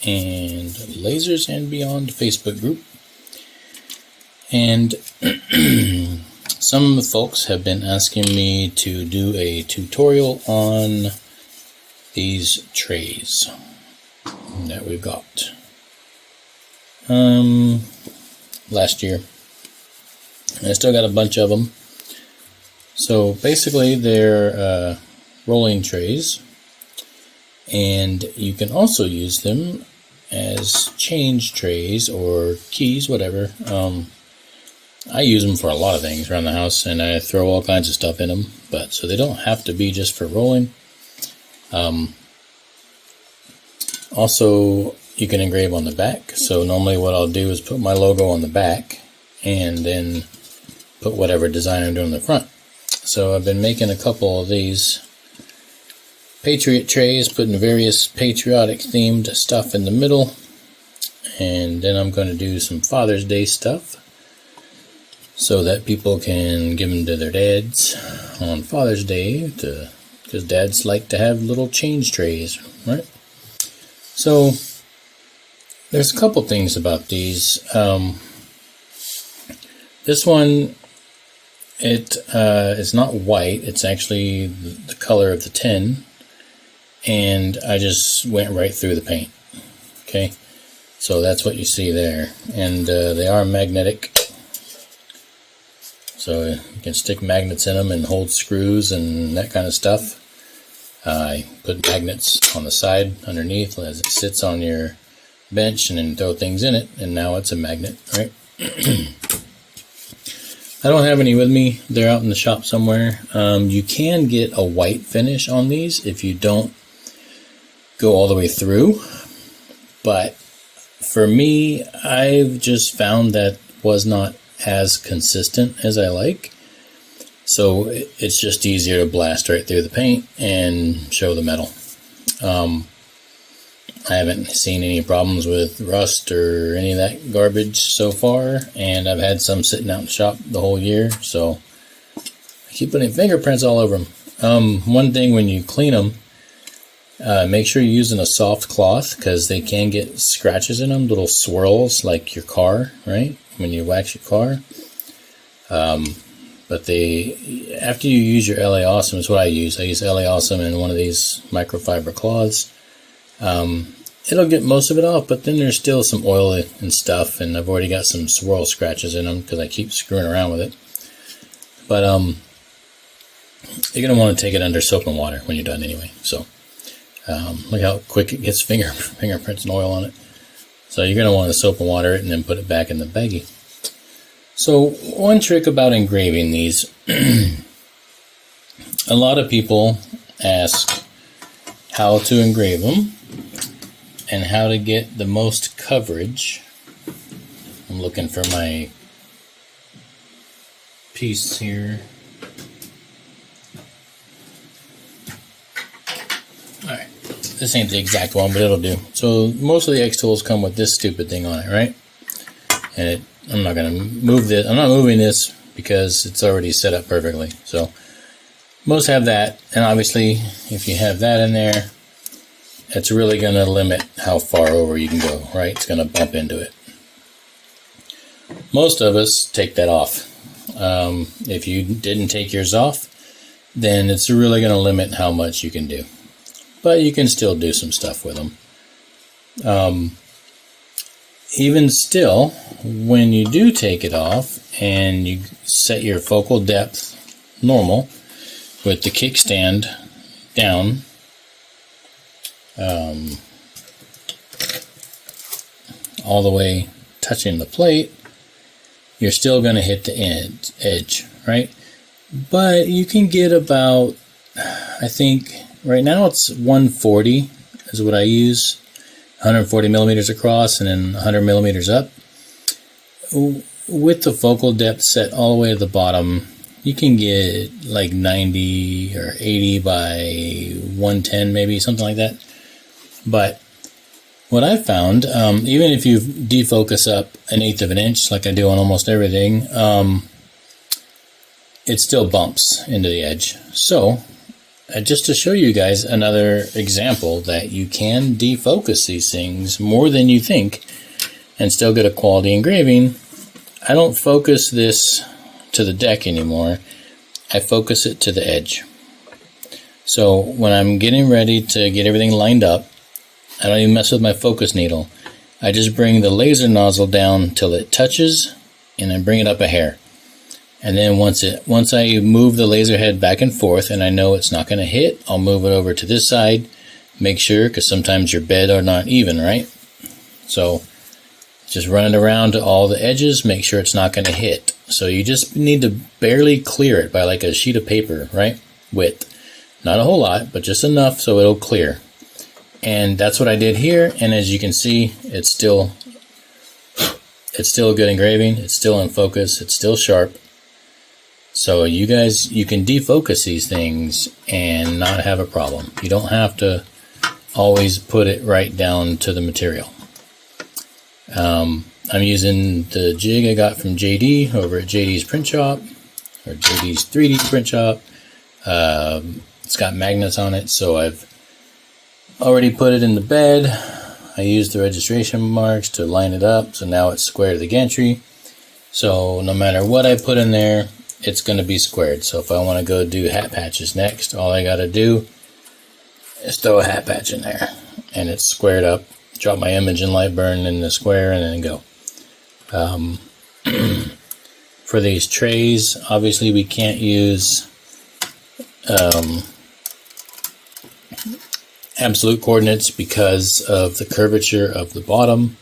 and Lasers and Beyond Facebook group. And some folks have been asking me to do a tutorial on these trays that we've got last year. And I still got a bunch of them. So basically they're rolling trays, and you can also use them as change trays or keys, whatever. I use them for a lot of things around the house, and I throw all kinds of stuff in them, but so they don't have to be just for rolling. Also, you can engrave on the back. So normally what I'll do is put my logo on the back and then put whatever design I'm doing on the front. So I've been making a couple of these Patriot trays, putting various patriotic themed stuff in the middle, and then I'm going to do some Father's Day stuff so that people can give them to their dads on Father's Day, because dads like to have little change trays, right? So there's a couple things about these. This one, it is not white, it's actually the color of the tin, and I just went right through the paint. Okay, so that's what you see there, and they are magnetic. So you can stick magnets in them and hold screws and that kind of stuff. I put magnets on the side underneath as it sits on your bench, and then throw things in it, and now it's a magnet, right? I don't have any with me. They're out in the shop somewhere. You can get a white finish on these if you don't go all the way through. But for me, I've just found that was not as consistent as I like. So it's just easier to blast right through the paint and show the metal. I haven't seen any problems with rust or any of that garbage so far, and I've had some sitting out in the shop the whole year, so I keep putting fingerprints all over them. One thing, when you clean them, make sure you're using a soft cloth, because they can get scratches in them, little swirls like your car, right? When you wax your car. But after you use your LA Awesome, is what I use. I use LA Awesome in one of these microfiber cloths. It'll get most of it off, but then there's still some oil and stuff, and I've already got some swirl scratches in them because I keep screwing around with it. But you're going to want to take it under soap and water when you're done anyway. So look how quick it gets fingerprints and oil on it. So you're going to want to soap and water it and then put it back in the baggie. So one trick about engraving these, a lot of people ask how to engrave them and how to get the most coverage. I'm looking for my piece here. Alright, this ain't the exact one, but it'll do. So most of the xTools come with this stupid thing on it, right? And I'm not going to move this. I'm not moving this because it's already set up perfectly. So most have that, and obviously if you have that in there, it's really going to limit how far over you can go, right? It's going to bump into it. Most of us take that off. If you didn't take yours off, then it's really going to limit how much you can do. But you can still do some stuff with them. Even still, when you do take it off and you set your focal depth normal with the kickstand down, all the way touching the plate, you're still going to hit the edge, right? But you can get about, I think right now it's 140 is what I use, 140 millimeters across and then 100 millimeters up. With the focal depth set all the way to the bottom, you can get like 90 or 80 by 110 maybe, something like that. But what I found, even if you defocus up 1/8 of an inch like I do on almost everything, it still bumps into the edge. So just to show you guys another example that you can defocus these things more than you think and still get a quality engraving. I don't focus this to the deck anymore. I focus it to the edge. So when I'm getting ready to get everything lined up, I don't even mess with my focus needle. I just bring the laser nozzle down till it touches, and then bring it up a hair. And then once I move the laser head back and forth and I know it's not going to hit, I'll move it over to this side. Make sure, because sometimes your bed are not even, right? So just run it around to all the edges, make sure it's not going to hit. So you just need to barely clear it by like a sheet of paper, right? Width. Not a whole lot, but just enough so it'll clear. And that's what I did here, and as you can see, it's still a good engraving, it's still in focus, it's still sharp. So you guys, you can defocus these things and not have a problem. You don't have to always put it right down to the material. I'm using the jig I got from JD over at JD's print shop, or JD's 3D print shop. It's got magnets on it, so I've already put it in the bed. I used the registration marks to line it up, so now it's square to the gantry. So no matter what I put in there, it's going to be squared. So if I want to go do hat patches next, all I got to do is throw a hat patch in there, and it's squared up. Drop my image and light burn in the square, and then go. For these trays, obviously we can't use absolute coordinates because of the curvature of the bottom,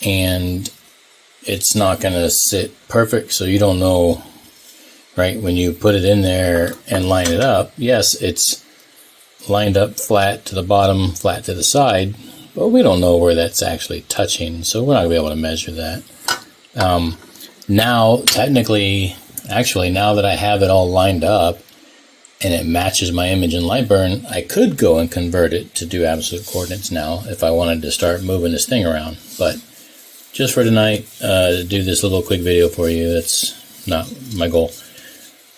and it's not going to sit perfect, so you don't know, right, when you put it in there and line it up. Yes, it's lined up flat to the bottom, flat to the side, but we don't know where that's actually touching, so we're not going to be able to measure that. Now, technically, actually, now that I have it all lined up and it matches my image and light burn, I could go and convert it to do absolute coordinates now if I wanted to start moving this thing around. But just for tonight, to do this little quick video for you, that's not my goal.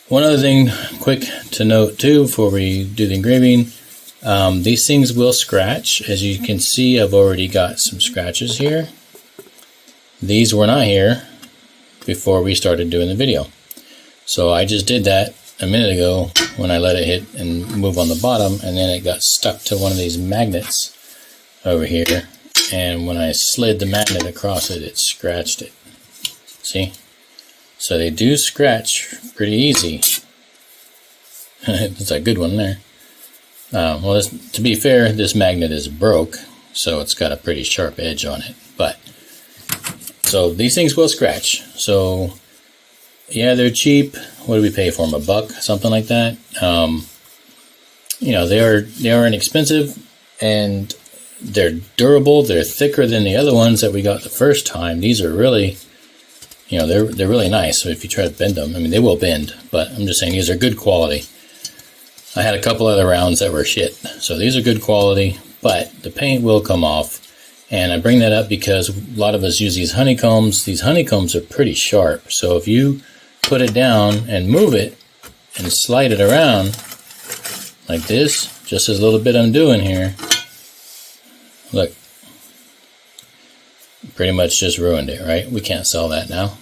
One other thing quick to note too before we do the engraving, these things will scratch. As you can see, I've already got some scratches here. These were not here before we started doing the video. So I just did that a minute ago when I let it hit and move on the bottom, and then it got stuck to one of these magnets over here, and when I slid the magnet across it, it scratched it. See? So they do scratch pretty easy. It's a good one there. Well, to be fair, this magnet is broke, so it's got a pretty sharp edge on it. But so these things will scratch. So yeah, they're cheap. What do we pay for them? $1, something like that. You know, they are inexpensive, and they're durable. They're thicker than the other ones that we got the first time. These are really, you know, they're really nice. So if you try to bend them, I mean, they will bend, but I'm just saying these are good quality. I had a couple other rounds that were shit, so these are good quality, but the paint will come off. And I bring that up because a lot of us use these honeycombs. These honeycombs are pretty sharp, so if you put it down and move it and slide it around like this, just as a little bit I'm doing here, look, pretty much just ruined it, right? We can't sell that now.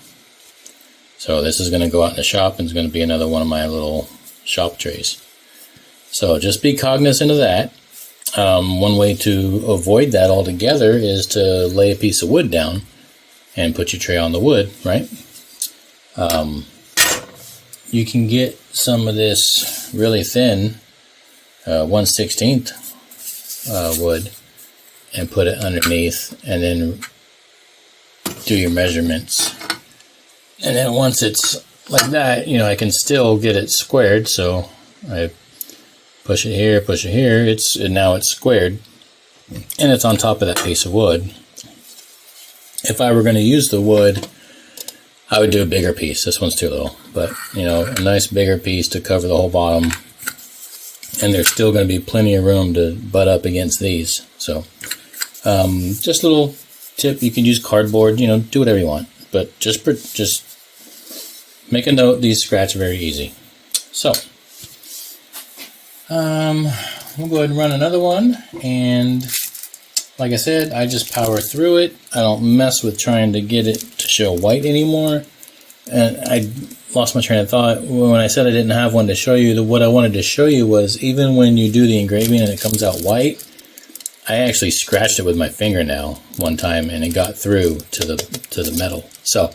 So this is going to go out in the shop, and it's going to be another one of my little shop trays. So just be cognizant of that. One way to avoid that altogether is to lay a piece of wood down and put your tray on the wood, right? You can get some of this really thin 1/16 wood and put it underneath, and then do your measurements. And then once it's like that, you know, I can still get it squared. So I push it here, now it's squared, and it's on top of that piece of wood. If I were going to use the wood, I would do a bigger piece. This one's too little, but you know, a nice bigger piece to cover the whole bottom, and there's still going to be plenty of room to butt up against these. So just a little tip, you can use cardboard, you know, do whatever you want, but just make a note, these scratch very easy. So We'll go ahead and run another one, and like I said, I just power through it. I don't mess with trying to get it to show white anymore. And I lost my train of thought when I said I didn't have one to show you. What I wanted to show you was even when you do the engraving and it comes out white, I actually scratched it with my fingernail one time and it got through to the metal. So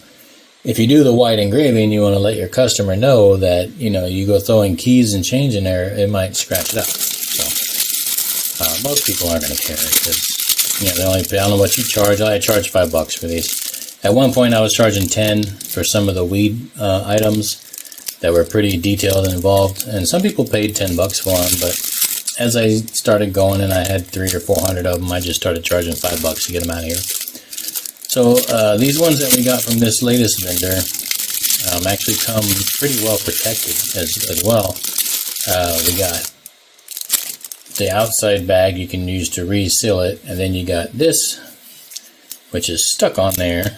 if you do the white engraving, you want to let your customer know that, you know, you go throwing keys and change in there, it might scratch it up. So most people aren't going to care because, you know, I don't know what you charge. I charge $5 for these. At one point, I was charging 10 for some of the weed items that were pretty detailed and involved, and some people paid $10 for them. But as I started going and I had 300 or 400 of them, I just started charging $5 to get them out of here. So these ones that we got from this latest vendor actually come pretty well protected as well. We got the outside bag you can use to reseal it, and then you got this, which is stuck on there.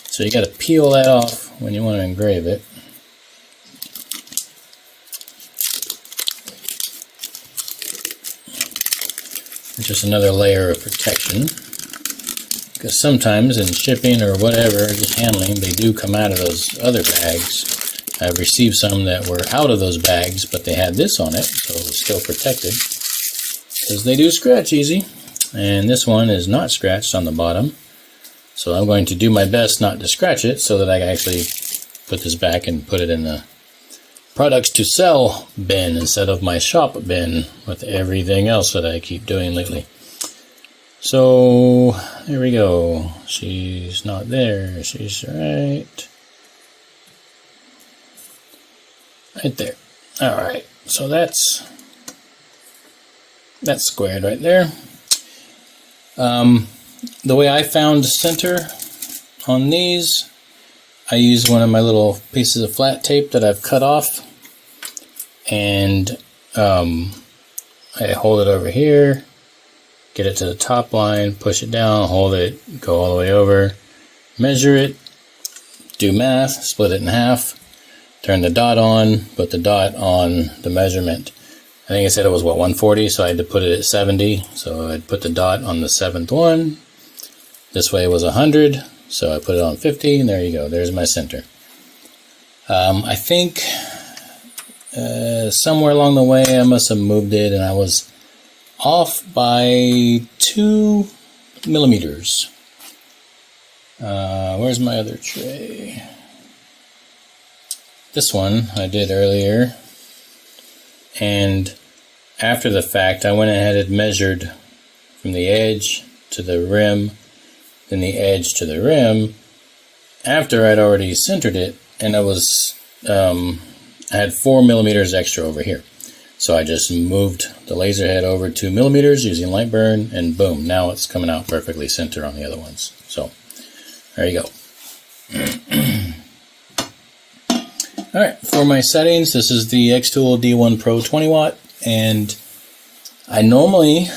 So you got to peel that off when you want to engrave it. Just another layer of protection, because sometimes in shipping or whatever, just handling, they do come out of those other bags. I've received some that were out of those bags, but they had this on it, so it was still protected, because they do scratch easy. And this one is not scratched on the bottom, so I'm going to do my best not to scratch it so that I can actually put this back and put it in the products to sell bin instead of my shop bin with everything else that I keep doing lately. So there we go. She's not there. She's right there. Alright, so that's squared right there. The way I found center on these, I use one of my little pieces of flat tape that I've cut off, and I hold it over here, get it to the top line, push it down, hold it, go all the way over, measure it, do math, split it in half, turn the dot on, put the dot on the measurement. I think I said it was, what, 140, so I had to put it at 70, so I'd put the dot on the 7th one. This way it was 100, so I put it on 50, and there you go, there's my center. I think somewhere along the way I must have moved it, and I was off by 2 millimeters. Where's my other tray? This one I did earlier. And after the fact, I went ahead and measured from the edge to the rim, then the edge to the rim, after I'd already centered it, and I was, I had 4 millimeters extra over here. So I just moved the laser head over 2 millimeters using light burn, and boom, now it's coming out perfectly center on the other ones. So, there you go. Alright, for my settings, this is the xTool D1 Pro 20 watt, and I normally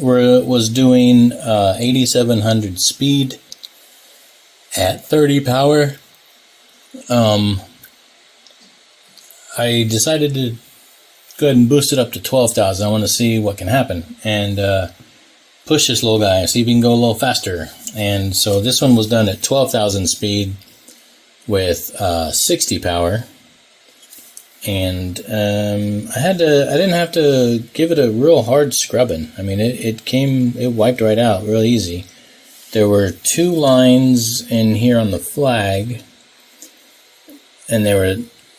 was doing 8700 speed at 30 power. I decided to go ahead and boost it up to 12,000. I want to see what can happen, and push this little guy, see if we can go a little faster. And so this one was done at 12,000 speed with 60 power, and I didn't have to give it a real hard scrubbing. I mean, it wiped right out real easy. There were 2 lines in here on the flag, and they were,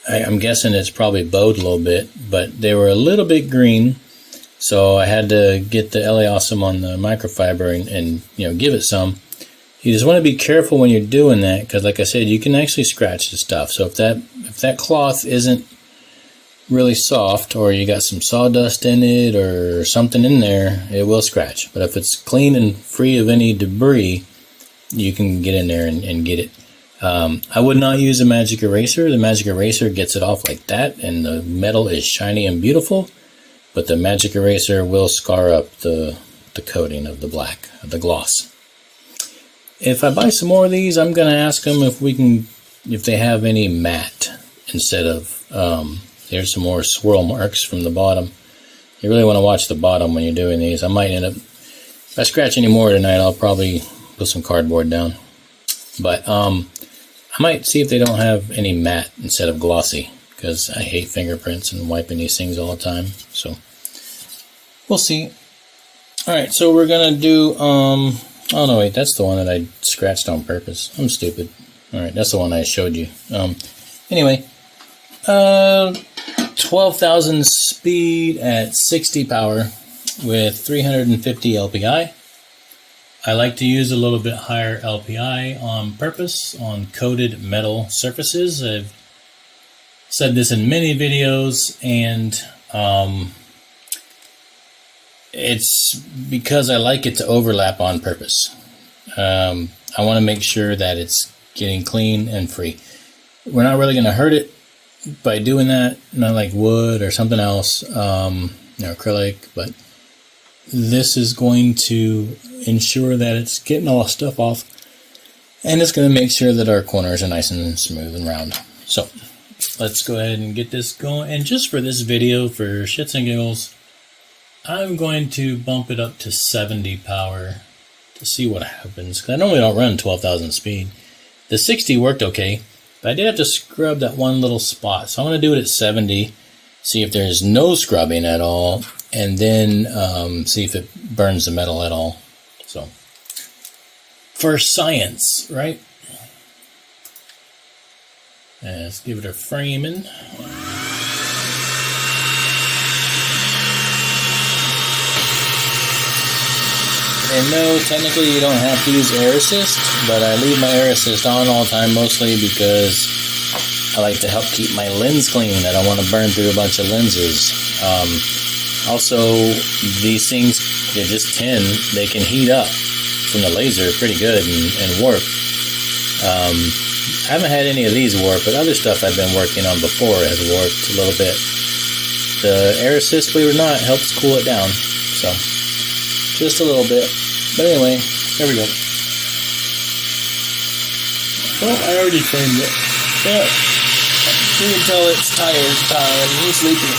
I'm guessing it's probably bowed a little bit, but they were a little bit green, so I had to get the LA Awesome on the microfiber and you know, give it some. You just want to be careful when you're doing that, because like I said, you can actually scratch the stuff. So if that cloth isn't really soft, or you got some sawdust in it or something in there, it will scratch. But if it's clean and free of any debris, you can get in there and get it. I would not use a magic eraser. The magic eraser gets it off like that, and the metal is shiny and beautiful, but the magic eraser will scar up the coating of the black, of the gloss. If I buy some more of these, I'm going to ask them if they have any matte instead of, there's some more swirl marks from the bottom. You really want to watch the bottom when you're doing these. I might end up, if I scratch any more tonight, I'll probably put some cardboard down. But I might see if they don't have any matte instead of glossy, because I hate fingerprints and wiping these things all the time. So we'll see. Alright, so we're going to do, oh no, wait, that's the one that I scratched on purpose. I'm stupid. Alright, that's the one I showed you. Anyway, 12,000 speed at 60 power with 350 LPI. I like to use a little bit higher LPI on purpose on coated metal surfaces. I've said this in many videos, and it's because I like it to overlap on purpose. I want to make sure that it's getting clean and free. We're not really going to hurt it by doing that, not like wood or something else, acrylic, but this is going to ensure that it's getting all the stuff off, and it's going to make sure that our corners are nice and smooth and round. So let's go ahead and get this going. And just for this video, for shits and giggles, I'm going to bump it up to 70 power to see what happens, because I normally don't run 12,000 speed. The 60 worked okay, but I did have to scrub that one little spot. So I'm going to do it at 70, see if there's no scrubbing at all, and then see if it burns the metal at all. So, for science, right? Let's give it a framing. And no, technically you don't have to use air assist, but I leave my air assist on all the time, mostly because I like to help keep my lens clean. I don't want to burn through a bunch of lenses. Also, these things, they're just tin. They can heat up from the laser pretty good and warp. I haven't had any of these warp, but other stuff I've been working on before has warped a little bit. The air assist, believe it or not, helps cool it down. So, just a little bit. But anyway, there we go. Well, I already framed it. Yeah. You can tell it's tired time. He's sleeping.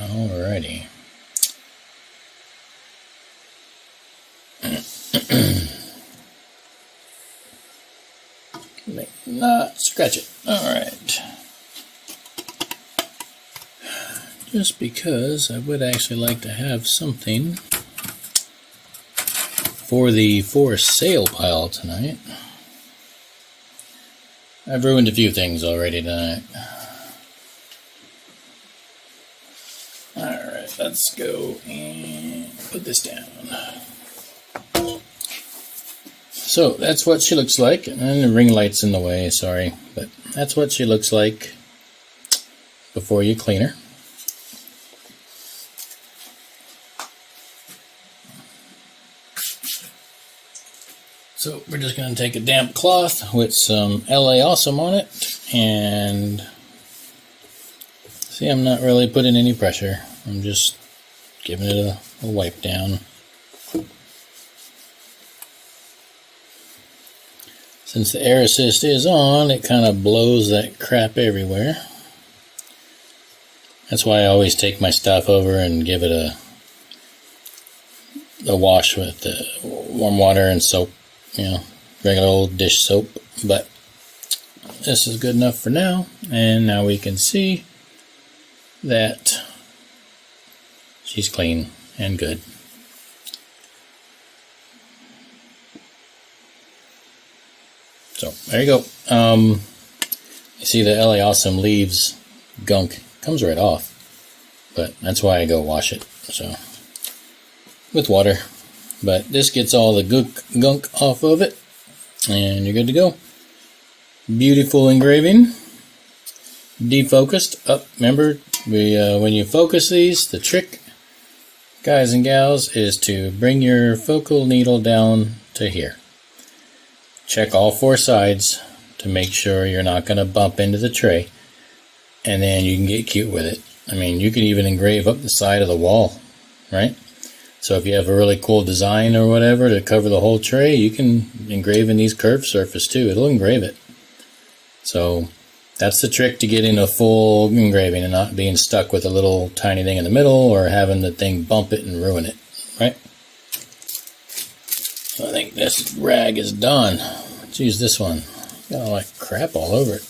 Alrighty. Not scratch it. Alright. Just because I would actually like to have something for the for sale pile tonight. I've ruined a few things already tonight. Alright, let's go and put this down. So that's what she looks like, and the ring light's in the way, sorry, but that's what she looks like before you clean her. So we're just going to take a damp cloth with some LA Awesome on it, and see, I'm not really putting any pressure. I'm just giving it a wipe down. Since the air assist is on, it kind of blows that crap everywhere. That's why I always take my stuff over and give it a the wash with the warm water and soap, regular old dish soap, but this is good enough for now. And now we can see that she's clean and good. So there you go. You see the LA Awesome leaves gunk comes right off, but that's why I go wash it. So with water, but this gets all the gunk off of it, and you're good to go. Beautiful engraving. Defocused. Remember, when you focus these, the trick, guys and gals, is to bring your focal needle down to here. Check all four sides to make sure you're not going to bump into the tray, and then you can get cute with it. I mean, you can even engrave up the side of the wall, right? So if you have a really cool design or whatever to cover the whole tray, you can engrave in these curved surface too. It'll engrave it. So that's the trick to getting a full engraving and not being stuck with a little tiny thing in the middle or having the thing bump it and ruin it, right? So I think this rag is done. Let's use this one. Got all that crap all over it.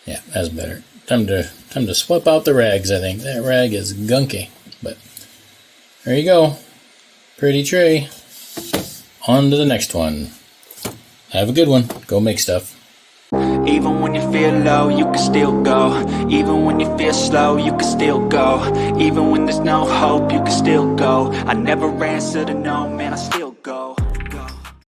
Yeah, that's better. Time to swap out the rags, I think. That rag is gunky. But there you go. Pretty tray. On to the next one. Have a good one. Go make stuff. Even when you feel low, you can still go. Even when you feel slow, you can still go. Even when there's no hope, you can still go. I never answer to no, man, I still go.